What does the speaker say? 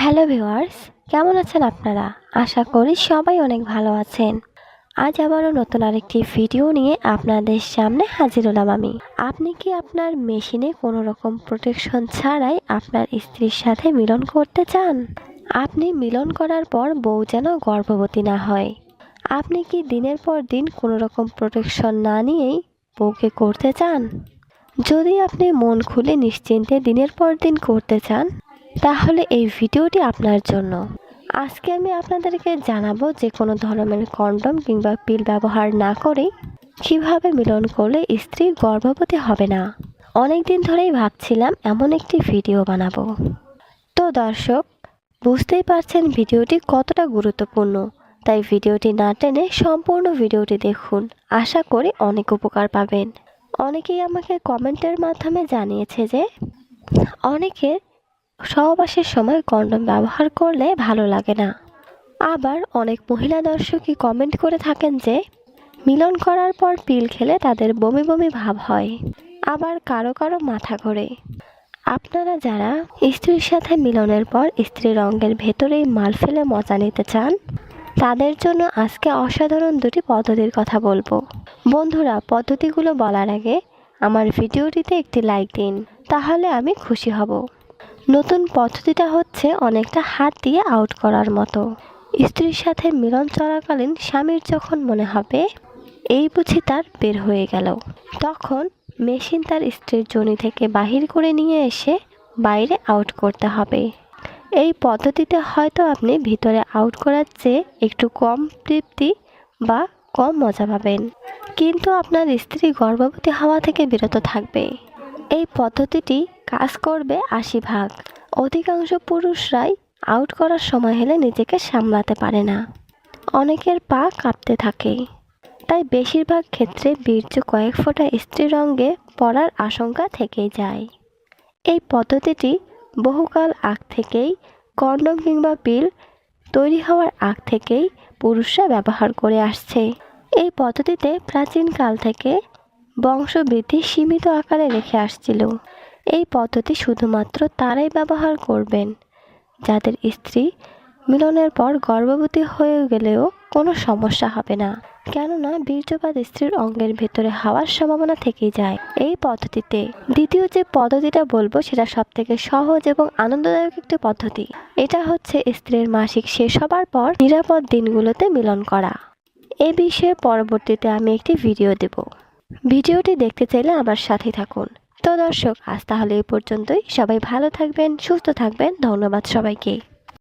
Hello viewers, কেমন আছেন আপনারা? আশা করি সবাই অনেক ভালো আছেন। আজ আবারও নতুন আরেকটি ভিডিও নিয়ে আপনাদের সামনে হাজির হলাম আমি। আপনি কি আপনার মেশিনে কোনো রকম প্রোটেকশন ছাড়াই আপনার স্ত্রীর সাথে মিলন করতে চান? আপনি মিলন করার পর বউ যেন গর্ভবতী না হয়। আপনি কি দিনের পর দিন কোনো রকম প্রোটেকশন না নিয়েই বউকে করতে চান? যদি আপনি মন খুলে নিশ্চিন্তে দিনের পর দিন করতে চান, তাহলে এই ভিডিওটি আপনার জন্য। আজকে আমি আপনাদেরকে জানাবো যে কোনো ধরনের কন্ডম কিংবা পিল ব্যবহার না করেই কিভাবে মিলন করলে স্ত্রী গর্ভবতী হবে না। অনেক দিন ধরেই ভাবছিলাম এমন একটি ভিডিও বানাবো। তো দর্শক, বুঝতেই পারছেন ভিডিওটি কতটা গুরুত্বপূর্ণ, তাই ভিডিওটি না টেনে সম্পূর্ণ ভিডিওটি দেখুন। আশা করি অনেক উপকার পাবেন। অনেকেই আমাকে কমেন্টের মাধ্যমে জানিয়েছে যে অনেকের সহবাসের সময় কন্ডম ব্যবহার করলে ভালো লাগে না। আবার অনেক মহিলা দর্শকই কমেন্ট করে থাকেন যে মিলন করার পর পিল খেলে তাদের বমি বমি ভাব হয়, আবার কারো কারো মাথা ঘোরে। আপনারা যারা স্ত্রীর সাথে মিলনের পর স্ত্রীর অঙ্গের ভেতরেই মাল ফেলে মজা নিতে চান, তাদের জন্য আজকে অসাধারণ দুটি পদ্ধতির কথা বলবো। বন্ধুরা, পদ্ধতিগুলো বলার আগে আমার ভিডিওটিতে একটি লাইক দিন, তাহলে আমি খুশি হব। নতুন পদ্ধতিটা হচ্ছে অনেকটা হাত দিয়ে আউট করার মতো। স্ত্রীর সাথে মিলন চলাকালীন স্বামীর যখন মনে হবে এই বুঝি তার বের হয়ে গেল, তখন মেশিন তার স্ত্রীর যোনি থেকে বাহির করে নিয়ে এসে বাইরে আউট করতে হবে। এই পদ্ধতিতে হয়তো আপনি ভিতরে আউট করার চেয়ে একটু কম তৃপ্তি বা কম মজা পাবেন, কিন্তু আপনার স্ত্রী গর্ভবতী হওয়া থেকে বিরত থাকবে। এই পদ্ধতিটি কাজ করবে 80 ভাগ। অধিকাংশ পুরুষরাই আউট করার সময় হলে নিজেকে সামলাতে পারে না, অনেকের পা কাঁপতে থাকে, তাই বেশিরভাগ ক্ষেত্রে বীর্য কয়েক ফোঁটা স্ত্রীর অঙ্গে পড়ার আশঙ্কা থেকেই যায়। এই পদ্ধতিটি বহুকাল আগ থেকেই, কন্ডম কিংবা পিল তৈরি হওয়ার আগ থেকেই পুরুষরা ব্যবহার করে আসছে। এই পদ্ধতিতে প্রাচীনকাল থেকে বংশবৃদ্ধি সীমিত আকারে রেখে আসছিল। এই পদ্ধতি শুধুমাত্র তারাই ব্যবহার করবেন যাদের স্ত্রী মিলনের পর গর্ভবতী হয়ে গেলেও কোনো সমস্যা হবে না, কেননা বীর্যপাত স্ত্রীর অঙ্গের ভেতরে হওয়ার সম্ভাবনা থেকেই যায় এই পদ্ধতিতে। দ্বিতীয় যে পদ্ধতিটা বলবো সেটা সবথেকে সহজ এবং আনন্দদায়ক একটি পদ্ধতি। এটা হচ্ছে স্ত্রীর মাসিক শেষ হবার পর নিরাপদ দিনগুলোতে মিলন করা। এ বিষয়ে পরবর্তীতে আমি একটি ভিডিও দেব। ভিডিওটি দেখতে চাইলে আমার সাথে থাকুন। তো দর্শক, আজ তাহলে এই পর্যন্তই। সবাই ভালো থাকবেন, সুস্থ থাকবেন। ধন্যবাদ সবাইকে।